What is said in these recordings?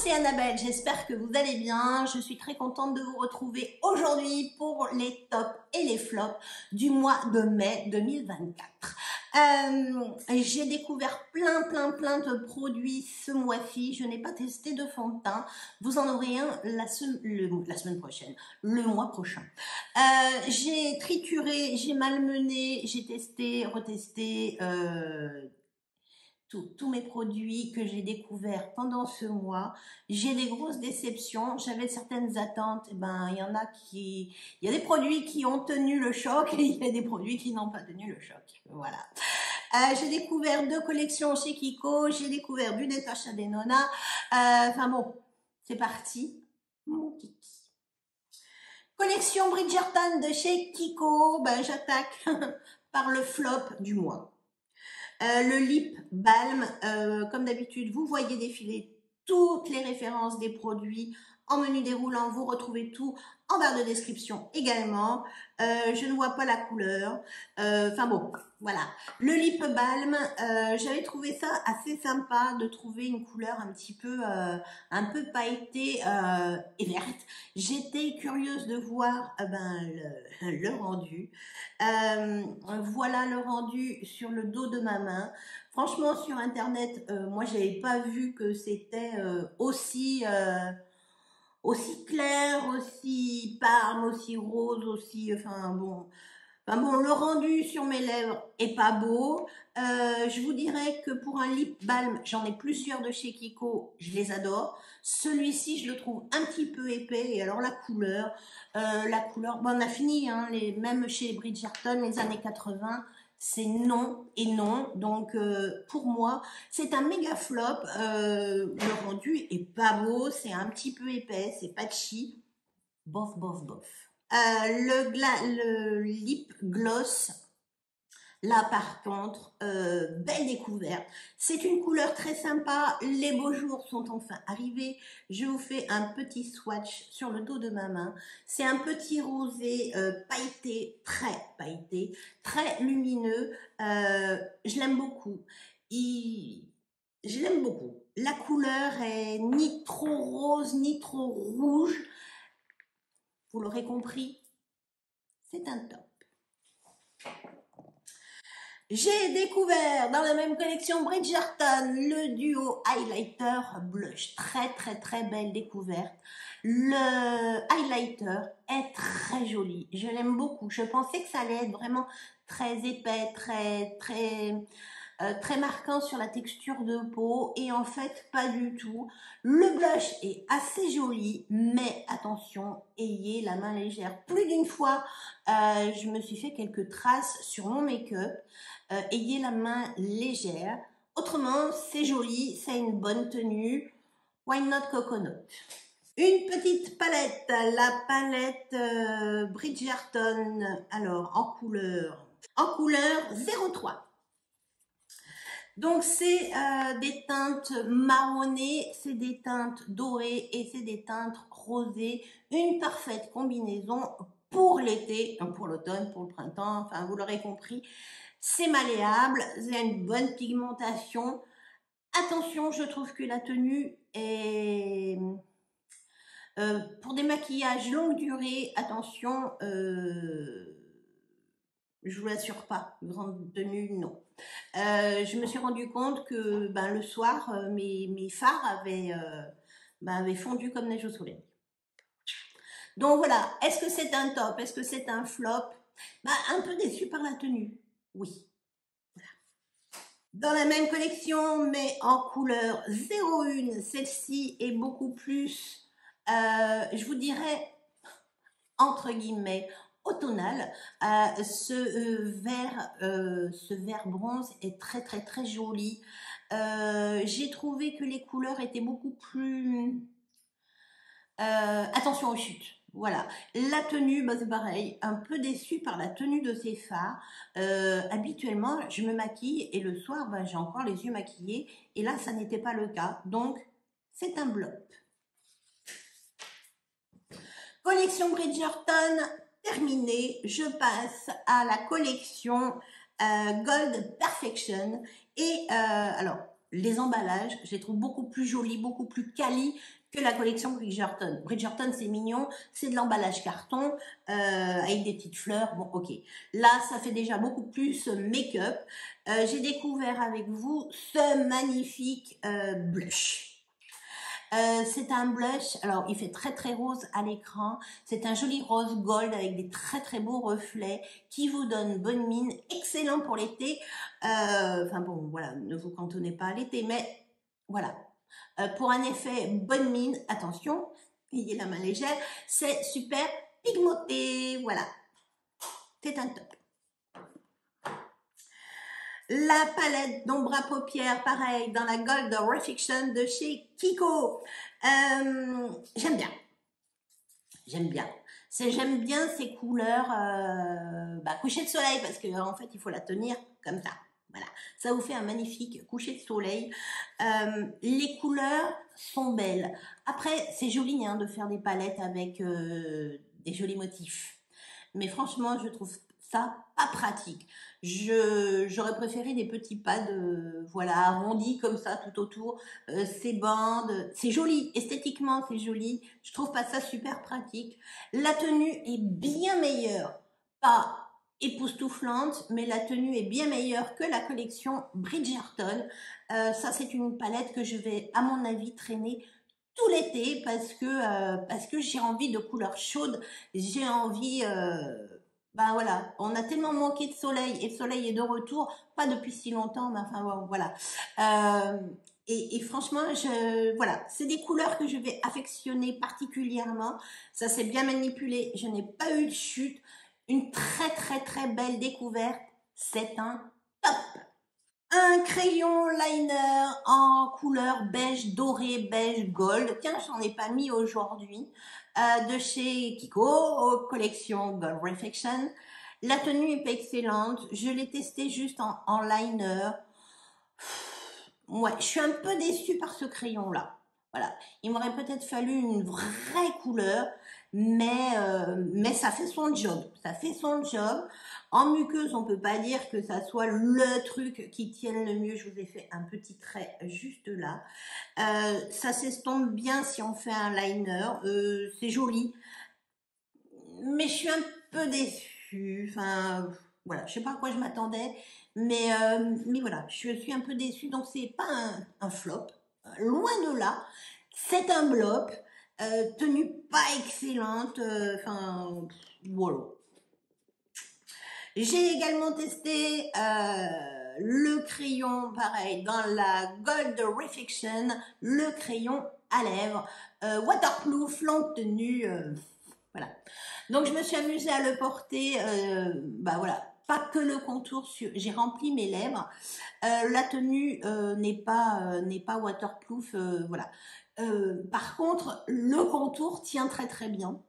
c'est Annabelle, j'espère que vous allez bien. Je suis très contente de vous retrouver aujourd'hui pour les tops et les flops du mois de mai 2024. J'ai découvert plein de produits ce mois-ci. Je n'ai pas testé de fond de teint. Vous en aurez un la semaine prochaine, le mois prochain. J'ai trituré, j'ai malmené, j'ai testé, retesté tous mes produits que j'ai découverts pendant ce mois. J'ai des grosses déceptions, j'avais certaines attentes, il y a des produits qui ont tenu le choc et il y a des produits qui n'ont pas tenu le choc. Voilà. J'ai découvert 2 collections chez Kiko, j'ai découvert du Natasha Denona. Enfin bon, c'est parti. Mon kiki. Collection Bridgerton de chez Kiko, j'attaque par le flop du mois. Le lip balm, comme d'habitude, vous voyez défiler toutes les références des produits en menu déroulant. Vous retrouvez tout en barre de description également. Je ne vois pas la couleur. Enfin bon, voilà. Le lip balm, j'avais trouvé ça assez sympa de trouver une couleur un peu pailletée et verte. J'étais curieuse de voir le rendu. Voilà le rendu sur le dos de ma main. Franchement, sur internet, moi j'avais pas vu que c'était aussi clair, aussi parme, aussi rose, aussi, le rendu sur mes lèvres est pas beau. Je vous dirais que pour un lip balm, j'en ai plusieurs de chez Kiko, je les adore. Celui-ci, je le trouve un petit peu épais. Et alors la couleur, on a fini, hein, même chez Bridgerton, les années 80, c'est non et non. Donc pour moi, c'est un méga flop. Le rendu est pas beau, c'est un petit peu épais, c'est patchy. Bof. Le lip gloss, là par contre, belle découverte. C'est une couleur très sympa. Les beaux jours sont enfin arrivés. Je vous fais un petit swatch sur le dos de ma main. C'est un petit rosé pailleté, très lumineux. Je l'aime beaucoup. Je l'aime beaucoup. La couleur est ni trop rose, ni trop rouge. Vous l'aurez compris, c'est un top. J'ai découvert dans la même collection Bridgerton le duo highlighter blush. Très belle découverte. Le highlighter est très joli. Je l'aime beaucoup. Je pensais que ça allait être vraiment très épais, très marquant sur la texture de peau, et en fait pas du tout. Le blush est assez joli, mais attention, ayez la main légère. Plus d'une fois, je me suis fait quelques traces sur mon make-up. Ayez la main légère. Autrement, c'est joli, c'est une bonne tenue. Why not coconut? Une petite palette, la palette Bridgerton, alors en couleur 03. Donc c'est des teintes marronnées, c'est des teintes dorées et c'est des teintes rosées. Une parfaite combinaison pour l'été, pour l'automne, pour le printemps, enfin vous l'aurez compris. C'est malléable, c'est une bonne pigmentation. Attention, je trouve que la tenue est... pour des maquillages longue durée, attention, je vous l'assure pas, grande tenue, non. Je me suis rendu compte que le soir, mes fards avaient fondu comme neige au soleil. Donc voilà, est-ce que c'est un top? Est-ce que c'est un flop? Un peu déçu par la tenue, oui. Voilà. Dans la même collection, mais en couleur 01, celle-ci est beaucoup plus, je vous dirais, entre guillemets, automnal. Ce vert bronze est très joli. J'ai trouvé que les couleurs étaient beaucoup plus... attention aux chutes. Voilà, la tenue, c'est pareil, un peu déçue par la tenue de ces fards. Habituellement, je me maquille et le soir, j'ai encore les yeux maquillés. Et là, ça n'était pas le cas. Donc, c'est un blop. Collection Bridgerton terminée. Je passe à la collection Gold Perfection. Et alors, les emballages, je les trouve beaucoup plus jolis, beaucoup plus quali que la collection Bridgerton. Bridgerton, c'est mignon, c'est de l'emballage carton, avec des petites fleurs, bon ok. Là, ça fait déjà beaucoup plus make-up. J'ai découvert avec vous ce magnifique blush. C'est un blush, alors il fait très très rose à l'écran, c'est un joli rose gold avec des très très beaux reflets qui vous donne bonne mine, excellent pour l'été, enfin bon voilà, ne vous cantonnez pas à l'été, mais voilà, pour un effet bonne mine, attention, ayez la main légère, c'est super pigmenté, voilà, c'est un top. La palette d'ombre à paupières, pareil, dans la Gold Reflection de chez Kiko. J'aime bien. J'aime bien. J'aime bien ces couleurs coucher de soleil, parce que en fait, il faut la tenir comme ça. Voilà, ça vous fait un magnifique coucher de soleil. Les couleurs sont belles. Après, c'est joli hein, de faire des palettes avec des jolis motifs. Mais franchement, je trouve ça pas pratique. J'aurais préféré des petits pads voilà, arrondis comme ça tout autour. Ces bandes, c'est joli, esthétiquement c'est joli. Je trouve pas ça super pratique. La tenue est bien meilleure, pas époustouflante, mais la tenue est bien meilleure que la collection Bridgerton. Ça c'est une palette que je vais à mon avis traîner tout l'été parce que j'ai envie de couleurs chaudes, j'ai envie ben voilà, on a tellement manqué de soleil et le soleil est de retour, pas depuis si longtemps, mais enfin bon, voilà. Et franchement, voilà, c'est des couleurs que je vais affectionner particulièrement. Ça s'est bien manipulé, je n'ai pas eu de chute. Une très très très belle découverte, c'est un top. Un crayon liner en couleur beige doré, beige gold. Tiens, j'en ai pas mis aujourd'hui. De chez Kiko, collection Gold Reflection. La tenue est pas excellente. Je l'ai testé juste en liner. Ouais, je suis un peu déçue par ce crayon-là. Voilà, il m'aurait peut-être fallu une vraie couleur, mais ça fait son job. Ça fait son job. En muqueuse, on peut pas dire que ça soit le truc qui tienne le mieux. Je vous ai fait un petit trait juste là. Ça s'estompe bien si on fait un liner. C'est joli, mais je suis un peu déçue. Enfin, voilà, je sais pas à quoi je m'attendais, mais voilà, je suis un peu déçue. Donc c'est pas un flop, loin de là. C'est un blop, tenue pas excellente. Enfin, voilà. J'ai également testé le crayon, pareil, dans la Gold Reflection, le crayon à lèvres, waterproof, longue tenue, voilà. Donc je me suis amusée à le porter, voilà, pas que le contour, j'ai rempli mes lèvres. La tenue n'est pas waterproof, voilà. Par contre, le contour tient très très bien.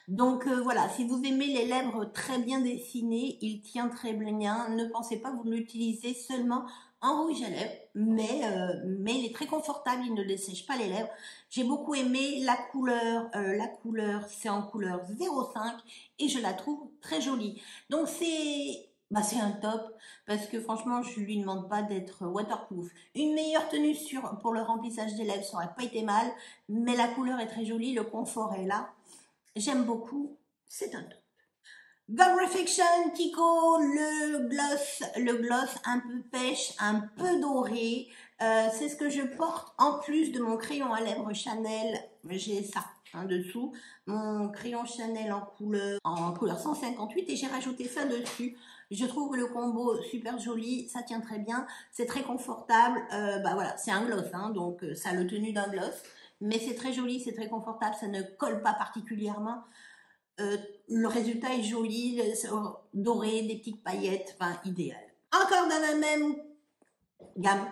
Donc voilà, si vous aimez les lèvres très bien dessinées, il tient très bien. Ne pensez pas vous l'utilisez seulement en rouge à lèvres, mais il est très confortable, il ne dessèche pas les lèvres. J'ai beaucoup aimé la couleur c'est en couleur 05 et je la trouve très jolie. Donc c'est un top parce que franchement, je lui demande pas d'être waterproof. Une meilleure tenue pour le remplissage des lèvres, ça aurait pas été mal, mais la couleur est très jolie, le confort est là. J'aime beaucoup, c'est un top. Gold Reflection, Kiko, le gloss un peu pêche, un peu doré. C'est ce que je porte en plus de mon crayon à lèvres Chanel. J'ai ça en dessous, mon crayon Chanel en couleur 158 et j'ai rajouté ça dessus. Je trouve le combo super joli, ça tient très bien, c'est très confortable. Voilà, c'est un gloss, hein, donc ça a le tenue d'un gloss. Mais c'est très joli, c'est très confortable, ça ne colle pas particulièrement. Le résultat est joli, doré, des petites paillettes, enfin idéal. Encore dans la même gamme,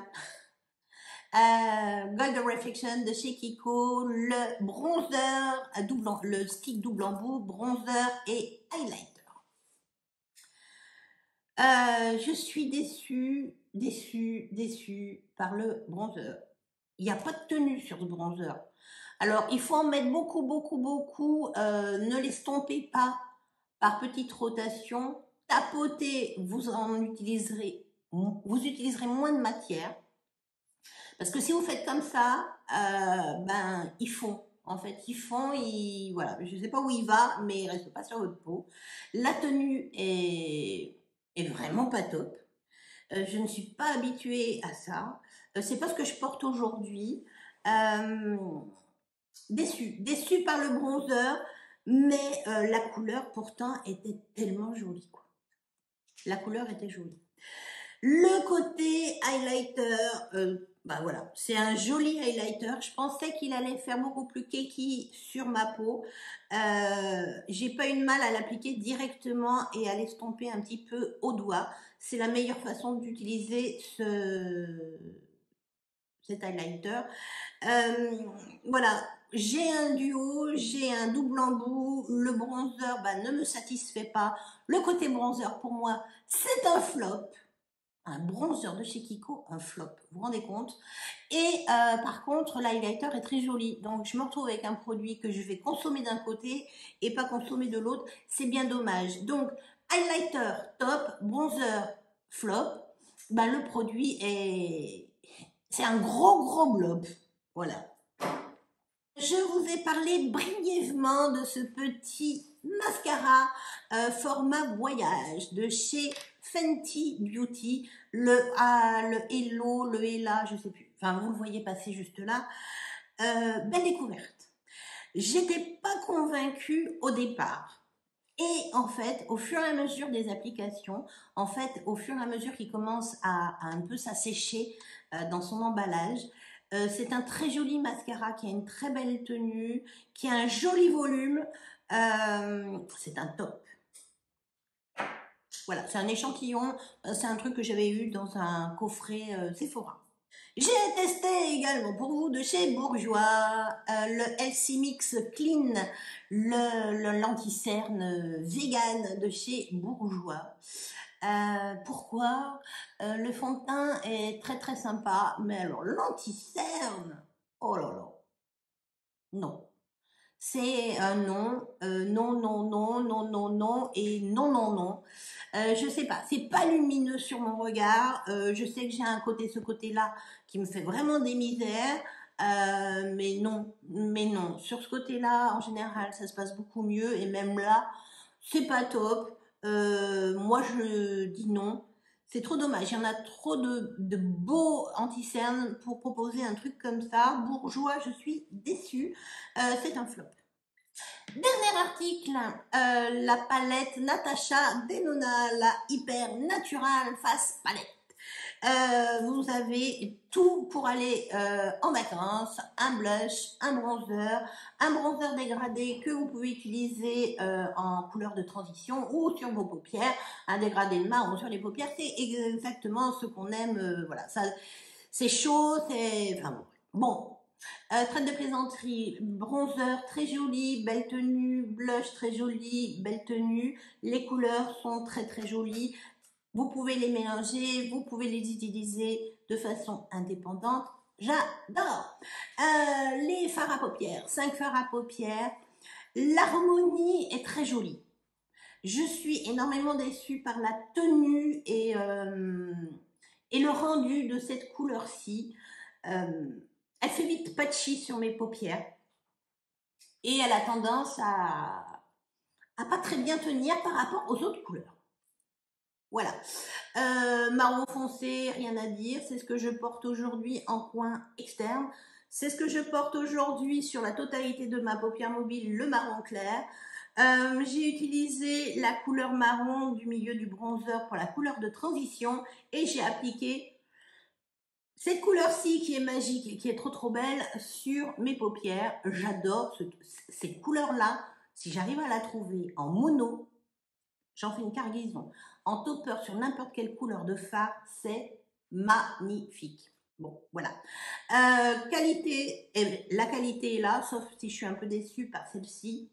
Gold Reflection de chez Kiko, le bronzer, le stick double embout, bronzer et highlighter. Je suis déçue par le bronzer. Il n'y a pas de tenue sur ce bronzer. Alors, il faut en mettre beaucoup, beaucoup, beaucoup. Ne l'estompez pas par petite rotation. Tapotez, vous utiliserez moins de matière. Parce que si vous faites comme ça, ben, ils font. En fait, ils font, voilà, je ne sais pas où il va, mais il ne reste pas sur votre peau. La tenue est vraiment pas top. Je ne suis pas habituée à ça. C'est pas ce que je porte aujourd'hui. Euh, déçue par le bronzer, mais la couleur pourtant était tellement jolie, quoi. La couleur était jolie. Le côté highlighter, bah voilà, c'est un joli highlighter. Je pensais qu'il allait faire beaucoup plus keki sur ma peau. J'ai pas eu de mal à l'appliquer directement et à l'estomper un petit peu au doigt. C'est la meilleure façon d'utiliser cet highlighter. Voilà, j'ai un duo, j'ai un double embout. Le bronzer bah, ne me satisfait pas. Le côté bronzer pour moi, c'est un flop. Un bronzer de chez Kiko, un flop, vous vous rendez compte? Et par contre, l'highlighter est très joli. Donc, je me retrouve avec un produit que je vais consommer d'un côté et pas consommer de l'autre. C'est bien dommage. Donc, highlighter, top. Bronzer, flop. Ben, le produit est... C'est un gros blob. Voilà. Je vous ai parlé brièvement de ce petit mascara format voyage de chez Fenty Beauty, le Hello, le Ella, je sais plus. Enfin, vous le voyez passer juste là. Belle découverte. J'étais pas convaincue au départ. Et en fait, au fur et à mesure des applications, en fait, au fur et à mesure qu'il commence à un peu s'assécher dans son emballage, c'est un très joli mascara qui a une très belle tenue, qui a un joli volume. C'est un top. Voilà, c'est un échantillon. C'est un truc que j'avais eu dans un coffret Sephora. J'ai testé également pour vous de chez Bourjois le LC Mix Clean, l'anti-cerne vegan de chez Bourjois. Pourquoi le fond de teint est très sympa, mais alors l'anti-cerne, oh là là, non. C'est un non, non et non. Je sais pas, c'est pas lumineux sur mon regard. Je sais que j'ai ce côté-là qui me fait vraiment des misères. Mais non. Sur ce côté-là, en général, ça se passe beaucoup mieux. Et même là, c'est pas top. Moi, je dis non. C'est trop dommage. Il y en a trop de beaux anti-cernes pour proposer un truc comme ça. Bourjois, je suis déçue. C'est un flop. Dernier article, la palette Natasha Denona, la Hyper Natural Face Palette. Vous avez tout pour aller en vacances, un blush, un bronzer dégradé que vous pouvez utiliser en couleur de transition ou sur vos paupières, un dégradé de marron sur les paupières, c'est exactement ce qu'on aime, voilà, ça, c'est chaud, c'est, enfin bon. Trêve de plaisanterie, bronzer très joli, belle tenue, blush très joli, belle tenue, les couleurs sont très jolies. Vous pouvez les mélanger, vous pouvez les utiliser de façon indépendante. J'adore. Les fards à paupières, 5 fards à paupières. L'harmonie est très jolie. Je suis énormément déçue par la tenue et le rendu de cette couleur-ci. Elle fait vite patchy sur mes paupières et elle a tendance à pas très bien tenir par rapport aux autres couleurs. Voilà. Marron foncé, rien à dire. C'est ce que je porte aujourd'hui en coin externe. C'est ce que je porte aujourd'hui sur la totalité de ma paupière mobile, le marron clair. J'ai utilisé la couleur marron du milieu du bronzer pour la couleur de transition et j'ai appliqué cette couleur-ci qui est magique et qui est trop belle sur mes paupières. J'adore cette couleur-là. Si j'arrive à la trouver en mono, j'en fais une cargaison. En topper sur n'importe quelle couleur de fard, c'est magnifique. Bon, voilà. Qualité, la qualité est là, sauf si je suis un peu déçue par celle-ci.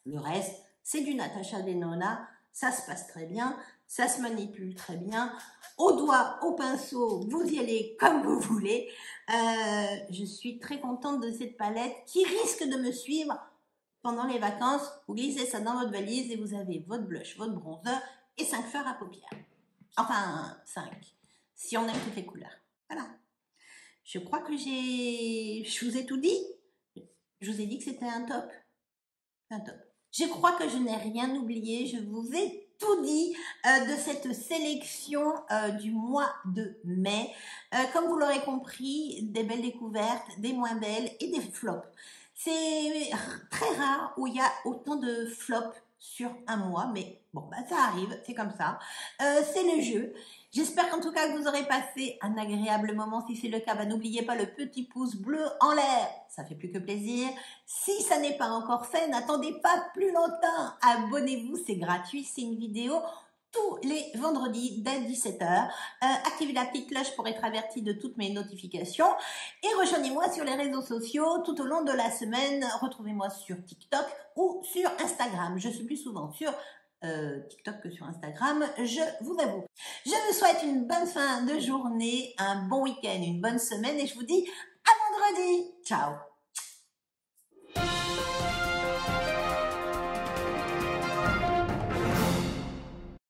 Le reste, c'est du Natasha Denona. Ça se passe très bien, ça se manipule très bien. Au doigt, au pinceau, vous y allez comme vous voulez. Je suis très contente de cette palette qui risque de me suivre pendant les vacances. Vous glissez ça dans votre valise et vous avez votre blush, votre bronzer et 5 fards à paupières. Enfin, 5, si on aime toutes les couleurs. Voilà. Je crois que je vous ai tout dit. Je vous ai dit que c'était un top. Un top. Je crois que je n'ai rien oublié. Je vous ai tout dit de cette sélection du mois de mai. Comme vous l'aurez compris, des belles découvertes, des moins belles et des flops. C'est très rare où il y a autant de flops sur un mois, mais bon, bah, ça arrive, c'est comme ça. C'est le jeu. J'espère qu'en tout cas que vous aurez passé un agréable moment. Si c'est le cas, bah, n'oubliez pas le petit pouce bleu en l'air. Ça fait plus que plaisir. Si ça n'est pas encore fait, n'attendez pas plus longtemps. Abonnez-vous, c'est gratuit, c'est une vidéo tous les vendredis dès 17h. Activez la petite cloche pour être averti de toutes mes notifications et rejoignez-moi sur les réseaux sociaux tout au long de la semaine. Retrouvez-moi sur TikTok ou sur Instagram. Je suis plus souvent sur TikTok que sur Instagram, je vous avoue. Je vous souhaite une bonne fin de journée, un bon week-end, une bonne semaine et je vous dis à vendredi. Ciao.